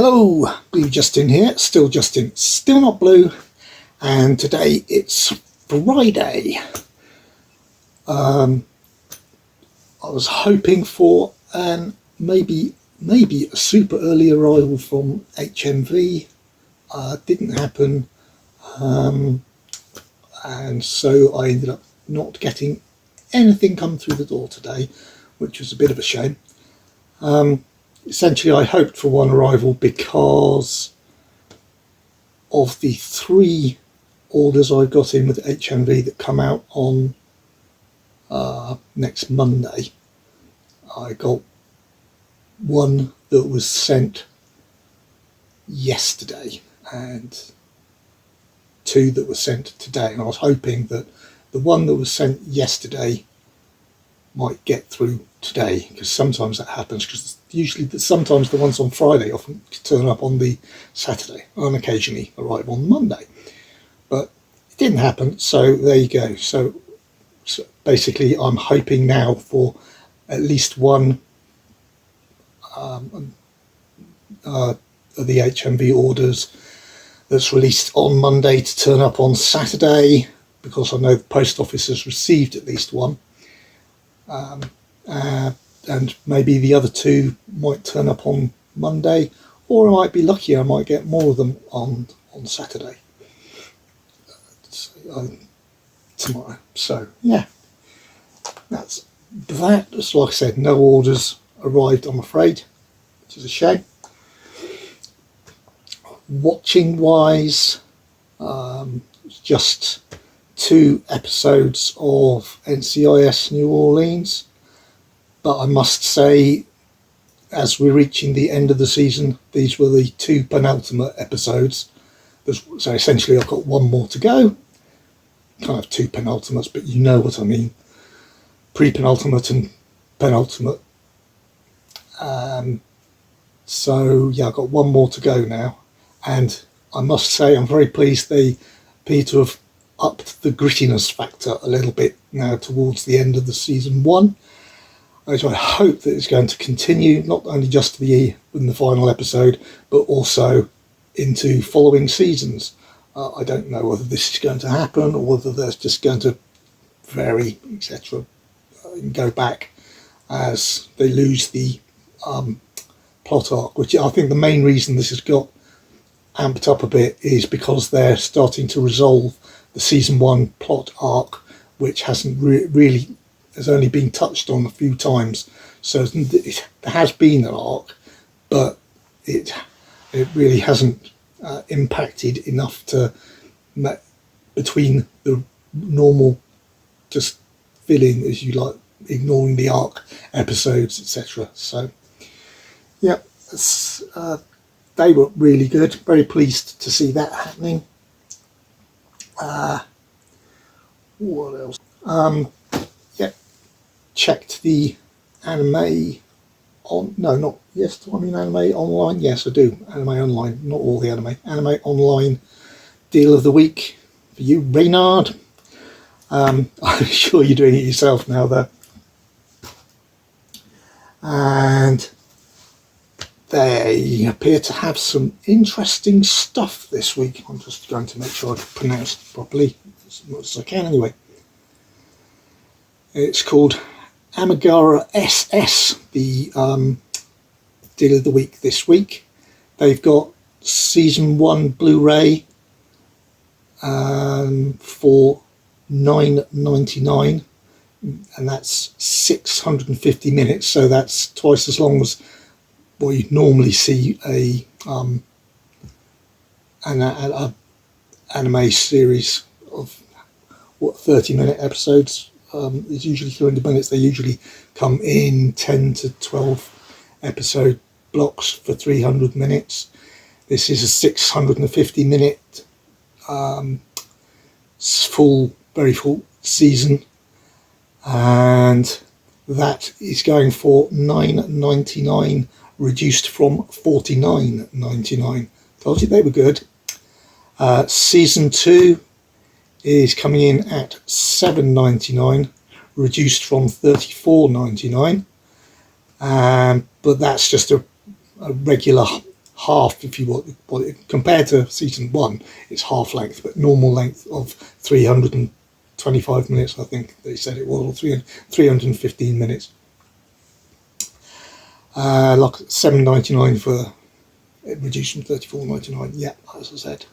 Hello, Blue Justin here, still Justin, still not blue, and today it's Friday. I was hoping for an maybe a super early arrival from HMV. Didn't happen, and so I ended up not getting anything come through the door today, which was a bit of a shame. Essentially, I hoped for one arrival because of the 3 orders I've got in with HMV that come out on next Monday. I got one that was sent yesterday and 2 that were sent today, and I was hoping that the one that was sent yesterday might get through today, because sometimes that happens, because sometimes the ones on Friday often turn up on the Saturday and occasionally arrive on Monday, but it didn't happen, so there you go. So basically I'm hoping now for at least one of the HMV orders that's released on Monday to turn up on Saturday, because I know the post office has received at least one. And maybe the other 2 might turn up on Monday, or I might be lucky, I might get more of them on Saturday, tomorrow. So yeah, that's that. Just like I said, no orders arrived, I'm afraid, which is a shame. Watching wise, just 2 episodes of NCIS New Orleans, but I must say, as we're reaching the end of the season, these were the 2 penultimate episodes. So essentially I've got 1 more to go. Kind of 2 penultimates, but you know what I mean. Pre-penultimate and penultimate. So yeah, I've got 1 more to go now, and I must say I'm very pleased they appear to have upped the grittiness factor a little bit now towards the end of the season 1. So I hope that it's going to continue, not only just in the final episode, but also into following seasons. I don't know whether this is going to happen or whether they're just going to vary, etc., and go back as they lose the plot arc, which I think the main reason this has got amped up a bit is because they're starting to resolve the season 1 plot arc, which hasn't really has only been touched on a few times. So there has been an arc, but it really hasn't impacted enough to between the normal just fill in, as you like, ignoring the arc episodes, etc. So yeah, they were really good. Very pleased to see that happening. What else? Checked the anime on, no, not, yes, do I mean anime online? Yes, I do. Anime online, not all the anime. Anime online deal of the week for you, Reynard. I'm sure you're doing it yourself now, though. And they appear to have some interesting stuff this week. I'm just going to make sure I can pronounce it properly as much as I can anyway. It's called Amagami SS, the deal of the week this week. They've got season 1 Blu-ray for $9.99, and that's 650 minutes, so that's twice as long as what you'd normally see an anime series of 30-minute episodes. It's usually 300 minutes. They usually come in 10 to 12 episode blocks for 300 minutes. This is a 650 minute very full season, and that is going for $9.99, reduced from $49.99. Told you they were good. Season 2 is coming in at $7.99, reduced from $34.99, but that's just a regular half, if you want, compared to season 1, it's half length, but normal length of 325 minutes, I think they said it was, or 315 minutes. Like $7.99 for it, reduced from $34.99. Yeah, as I said.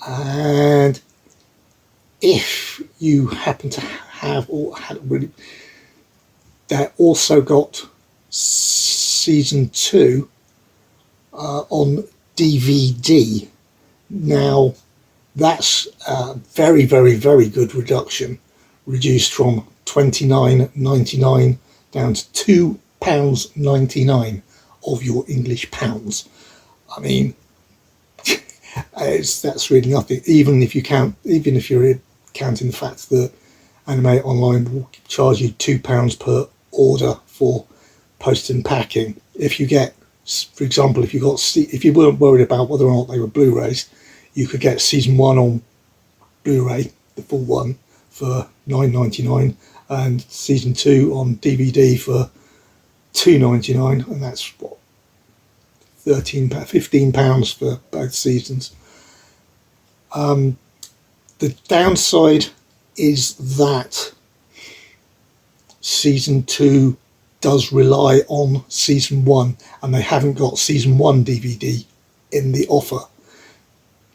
And if you happen to have or had really, they also got season 2 on DVD. Now that's a very, very, very good reduction, reduced from $29.99 down to £2.99 of your English pounds. I mean, that's really nothing. Even if you're counting the fact that Anime Online will charge you £2 per order for post and packing. If you get, for example, if you weren't worried about whether or not they were Blu-rays, you could get season 1 on Blu-ray, the full one, for $9.99, and season 2 on DVD for $2.99, and that's what, £15 for both seasons. The downside is that season 2 does rely on season 1, and they haven't got season 1 DVD in the offer.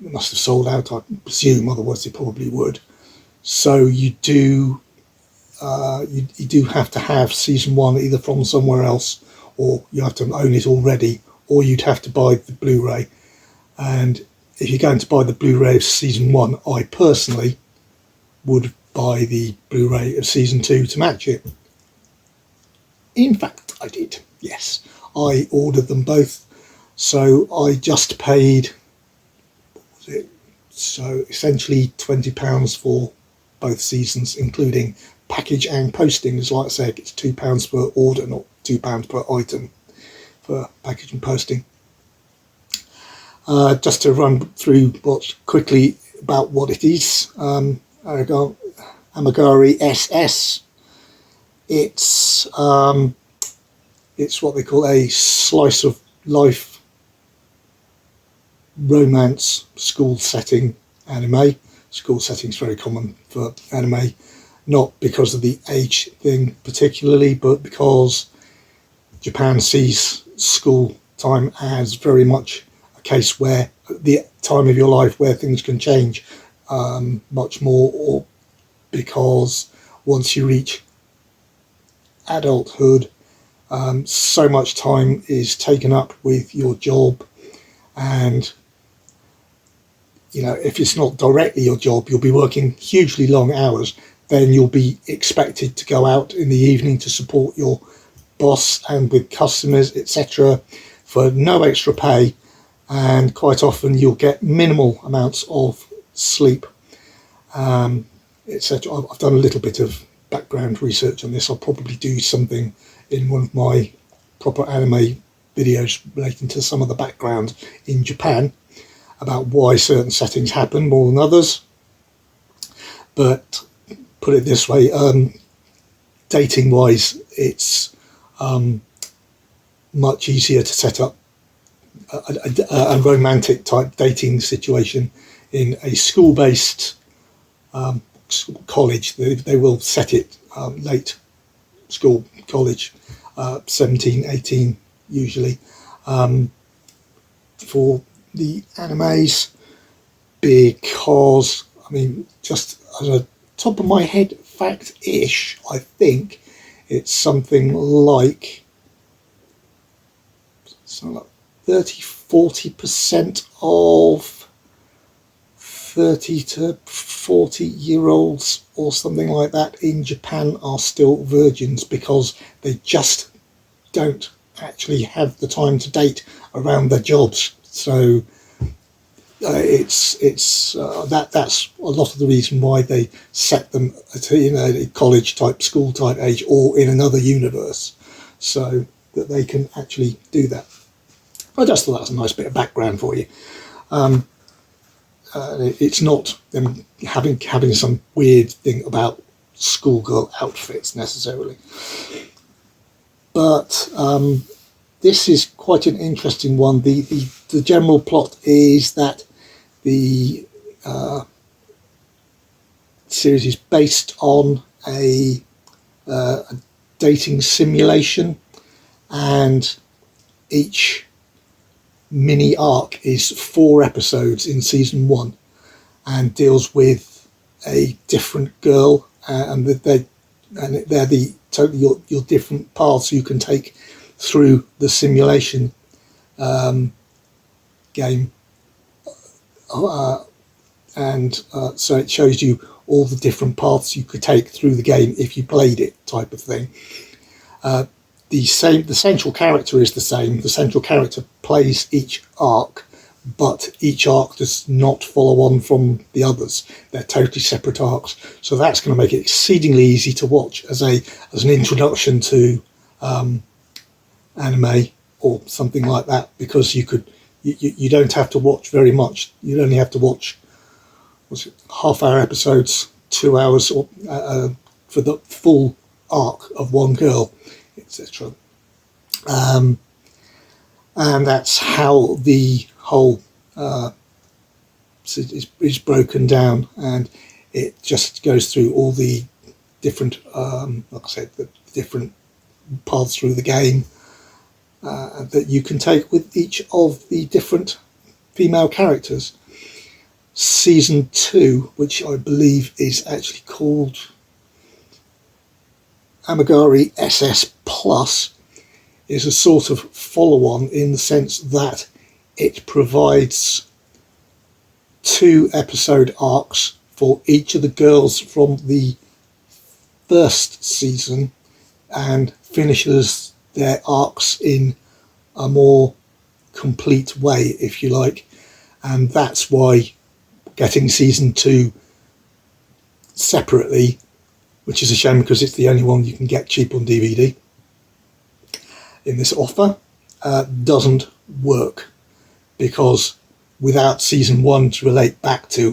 It must have sold out, I presume, otherwise they probably would. So you do have to have season 1 either from somewhere else, or you have to own it already, or you'd have to buy the Blu-ray. And if you're going to buy the Blu-ray of season 1, I personally would buy the Blu-ray of season 2 to match it. In fact, I did, yes. I ordered them both, so I just paid, what was it? So essentially £20 for both seasons, including package and posting. As like I said, it's £2 per order, not £2 per item for package and posting. Just to run through quickly about what it is. Amagami SS. It's what they call a slice of life romance school setting anime. School setting is very common for anime, not because of the age thing particularly, but because Japan sees school time as very much a case where the time of your life where things can change much more, or because once you reach adulthood, so much time is taken up with your job, and if it's not directly your job, you'll be working hugely long hours. Then you'll be expected to go out in the evening to support your boss and with customers, etc., for no extra pay, and quite often you'll get minimal amounts of sleep, etc. I've done a little bit of background research on this. I'll probably do something in one of my proper anime videos relating to some of the background in Japan about why certain settings happen more than others. But put it this way, dating wise, it's much easier to set up a romantic type dating situation in a school based college. They will set it late school, college, 17, 18 usually, for the animes, because, I mean, just as a top of my head fact-ish, I think it's something like 30-40% of 30 to 40-year-olds or something like that in Japan are still virgins, because they just don't actually have the time to date around their jobs. So that's a lot of the reason why they set them at a college type, school type age, or in another universe, so that they can actually do that. I just thought that's a nice bit of background for you. It's not them having some weird thing about schoolgirl outfits necessarily, but this is quite an interesting one. The general plot is that the series is based on a dating simulation, and each mini arc is 4 episodes in season 1 and deals with a different girl, and they're the totally your different paths you can take through the simulation game, and so it shows you all the different paths you could take through the game if you played it, type of thing. The central character is the same. The central character plays each arc, but each arc does not follow on from the others. They're totally separate arcs. So that's going to make it exceedingly easy to watch as an introduction to anime or something like that, because you don't have to watch very much. You only have to watch half-hour episodes, 2 hours, or for the full arc of one girl, etc. And that's how the whole is broken down, and it just goes through all the different, like I said, the different paths through the game that you can take with each of the different female characters. Season 2, which I believe is actually called Amagami SS Plus, is a sort of follow-on in the sense that it provides 2 episode arcs for each of the girls from the first season and finishes their arcs in a more complete way, if you like. And that's why getting season 2 separately, which is a shame because it's the only one you can get cheap on DVD in this offer, doesn't work, because without season 1 to relate back to,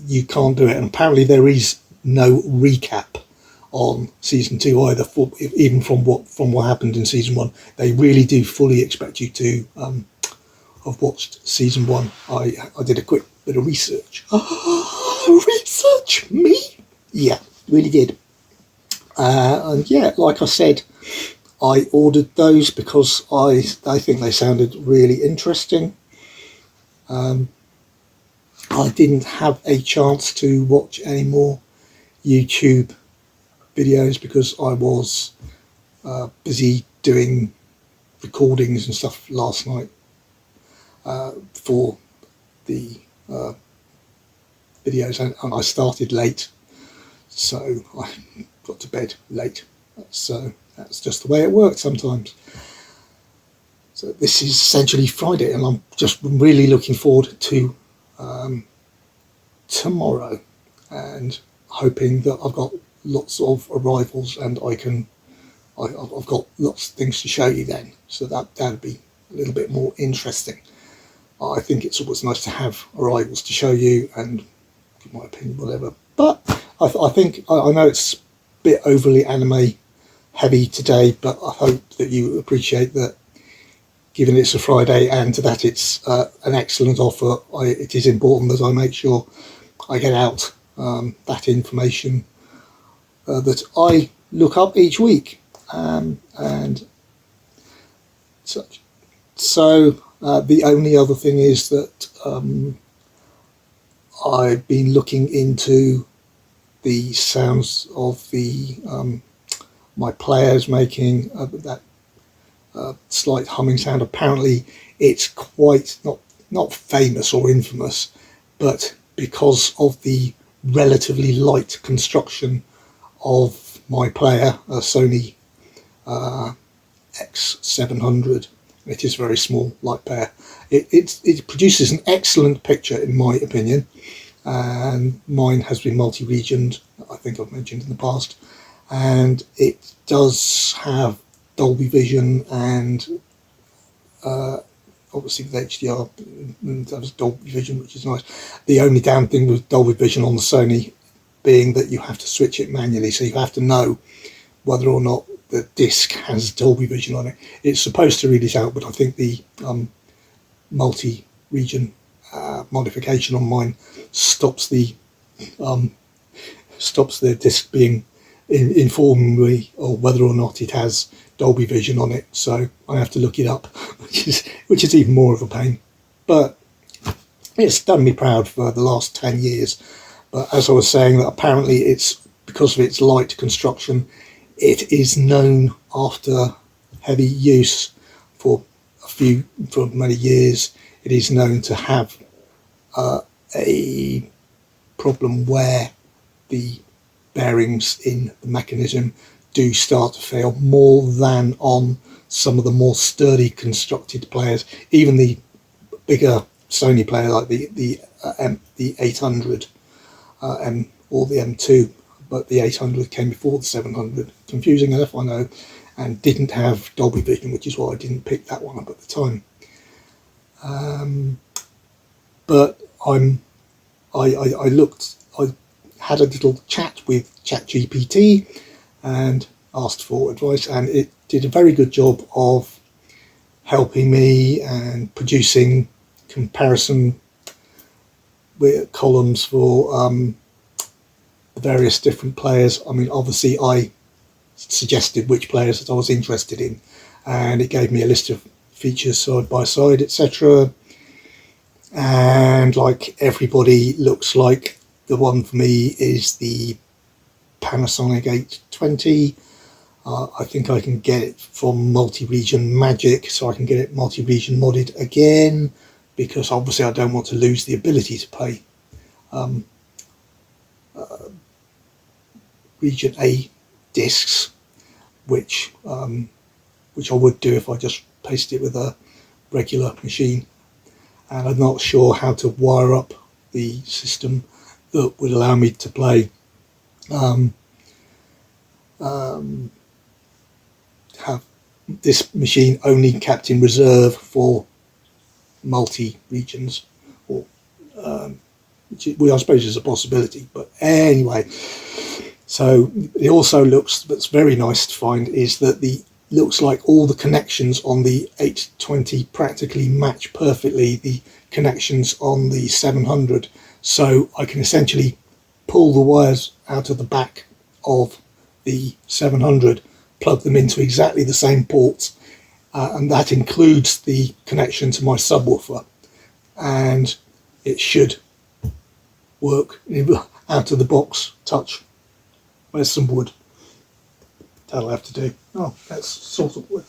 you can't do it. And apparently there is no recap on season 2 either, even from what happened in season 1. They really do fully expect you to have watched season 1. I did a quick bit of research. Research me? Yeah, really did. And yeah, like I said, I ordered those because I think they sounded really interesting. I didn't have a chance to watch any more YouTube videos because I was busy doing recordings and stuff last night for the videos, and I started late, so I got to bed late. So that's just the way it works sometimes. So this is essentially Friday, and I'm just really looking forward to tomorrow, and hoping that I've got lots of arrivals and I've got lots of things to show you then. So that'd be a little bit more interesting. I think it's always nice to have arrivals to show you and give my opinion, whatever. But I think I know it's a bit overly anime heavy today, but I hope that you appreciate that, given it's a Friday and that it's an excellent offer, it is important that I make sure I get out that information that I look up each week, and such. So the only other thing is that I've been looking into the sounds of the my players making that slight humming sound. Apparently it's quite not famous or infamous, but because of the relatively light construction of my player, a Sony X700, it is very small, light player. It produces an excellent picture in my opinion, and mine has been multi-regioned, I think I've mentioned in the past, and it does have Dolby Vision and obviously with HDR there's Dolby Vision, which is nice. The only damn thing with Dolby Vision on the Sony being that you have to switch it manually, so you have to know whether or not the disc has Dolby Vision on it. It's supposed to read it out, but I think the multi-region modification on mine stops the disc being informing me of whether or not it has Dolby Vision on it. So I have to look it up, which is even more of a pain. But it's done me proud for the last 10 years. But as I was saying, that apparently it's because of its light construction, it is known after heavy use for many years, it is known to have a problem where the bearings in the mechanism do start to fail more than on some of the more sturdy constructed players. Even the bigger Sony player like the 800 or the M2, but the 800 came before the 700. Confusing enough, I know, and didn't have Dolby Vision, which is why I didn't pick that one up at the time. But I had a little chat with Chat GPT and asked for advice, and it did a very good job of helping me and producing comparison with columns for the various different players. I mean, obviously I suggested which players that I was interested in, and it gave me a list of features side by side, etc. And like everybody, looks like the one for me is the Panasonic 820. I think I can get it from multi-region magic, so I can get it multi-region modded again, because obviously I don't want to lose the ability to play region A discs, which I would do if I just pasted it with a regular machine. And I'm not sure how to wire up the system that would allow me to play have this machine only kept in reserve for multi-regions, or which I suppose is a possibility. But anyway, so it also looks, that's very nice to find, is that looks like all the connections on the 820 practically match perfectly the connections on the 700. So I can essentially pull the wires out of the back of the 700, plug them into exactly the same ports, and that includes the connection to my subwoofer, and it should work out of the box touch. Where's some wood? That'll have to do. Oh, that's sort of wood.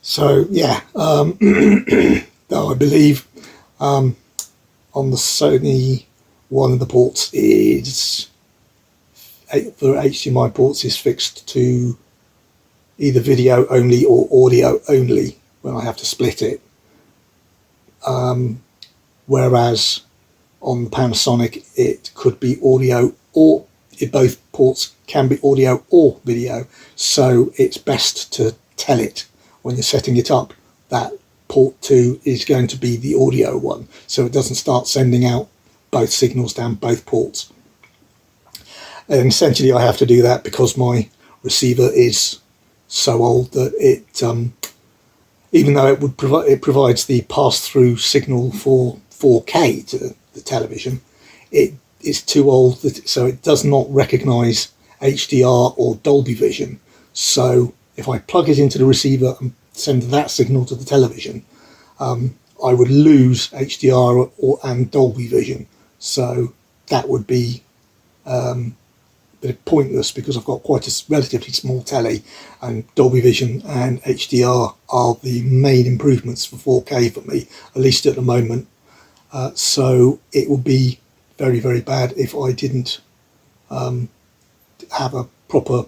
So yeah, though I believe on the Sony, one of the ports is for HDMI ports is fixed to either video only or audio only when I have to split it. Whereas on the Panasonic it could be audio, or both ports can be audio or video, so it's best to tell it when you're setting it up that port 2 is going to be the audio one, so it doesn't start sending out both signals down both ports. And essentially I have to do that because my receiver is so old that it even though it provides the pass-through signal for 4K to the television, it's too old, so it does not recognize HDR or Dolby Vision. So if I plug it into the receiver and send that signal to the television, I would lose HDR and Dolby Vision. So that would be a bit pointless, because I've got quite a relatively small telly, and Dolby Vision and HDR are the main improvements for 4K for me, at least at the moment. So it would be very, very bad if I didn't have a proper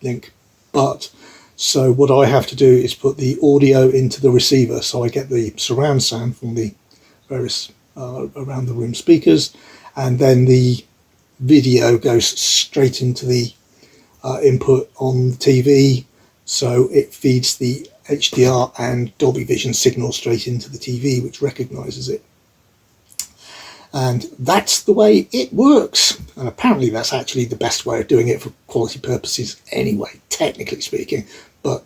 link. But so what I have to do is put the audio into the receiver, so I get the surround sound from the various around the room speakers, and then the video goes straight into the input on the TV, so it feeds the HDR and Dolby Vision signal straight into the TV, which recognizes it. And that's the way it works. And apparently that's actually the best way of doing it for quality purposes anyway, technically speaking. But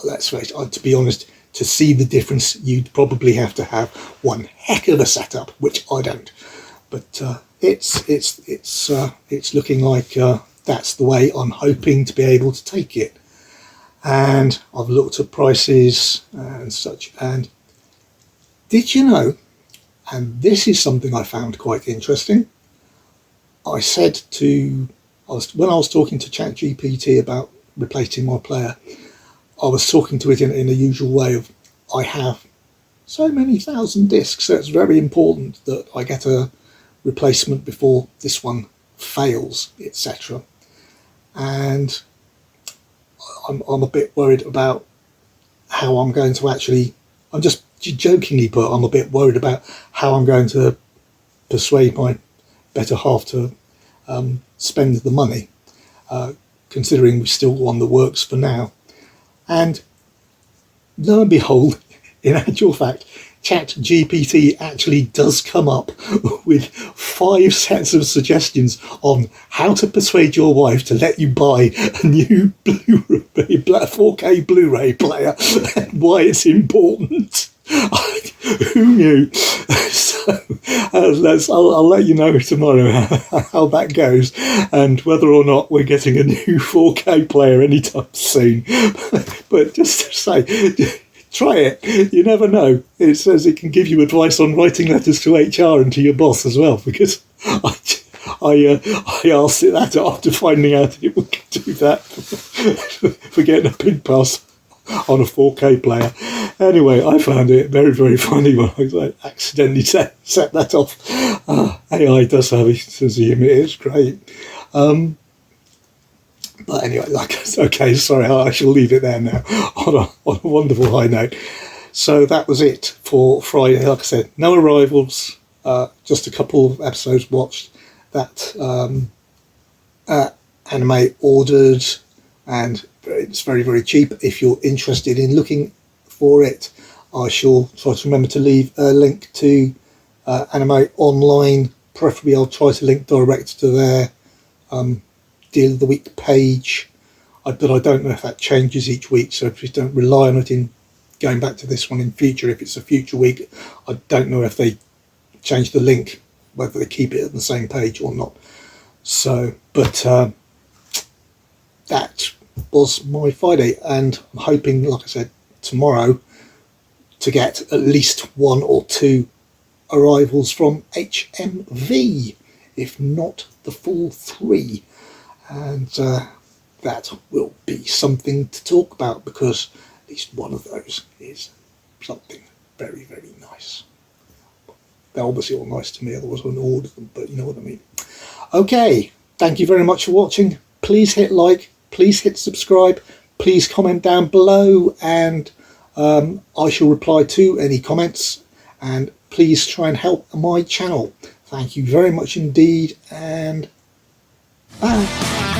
let's face it, to be honest, to see the difference, you'd probably have to have one heck of a setup, which I don't. But it's looking like that's the way I'm hoping to be able to take it. And I've looked at prices and such. And did you know, and this is something I found quite interesting, when I was talking to Chat GPT about replacing my player, I was talking to it in the usual way of, I have so many thousand discs, so it's very important that I get a replacement before this one fails, etc. And I'm a bit worried about how I'm going to actually, I'm just jokingly put, I'm a bit worried about how I'm going to persuade my better half to spend the money, considering we've still got one that works for now. And lo and behold, in actual fact, Chat GPT actually does come up with 5 sets of suggestions on how to persuade your wife to let you buy a new Blu-ray, 4K Blu-ray player, and why it's important. Who knew? So I'll let you know tomorrow how that goes, and whether or not we're getting a new 4K player anytime soon. But just to say, try it. You never know. It says it can give you advice on writing letters to HR and to your boss as well, because I asked it that after finding out it would do that for getting a pin pass on a 4K player. Anyway, I found it very, very funny when I accidentally set that off. AI does have a sense of humour. It's great. But anyway, okay, sorry, I shall leave it there now on a wonderful high note. So that was it for Friday. Like I said, no arrivals, just a couple of episodes watched. That anime ordered, and it's very, very cheap. If you're interested in looking for it, I shall try to remember to leave a link to Anime Online. Preferably I'll try to link direct to their Deal of the Week page, but I don't know if that changes each week, so please don't rely on it in going back to this one in future. If it's a future week, I don't know if they change the link, whether they keep it at the same page or not. So, but that was my Friday, and I'm hoping, like I said, tomorrow to get at least 1 or 2 arrivals from HMV, if not the full 3. And that will be something to talk about, because at least one of those is something very, very nice. They're obviously all nice to me, otherwise I wouldn't order them, but you know what I mean. Okay, thank you very much for watching. Please hit like, please hit subscribe, please comment down below, and I shall reply to any comments, and please try and help my channel. Thank you very much indeed, and bye.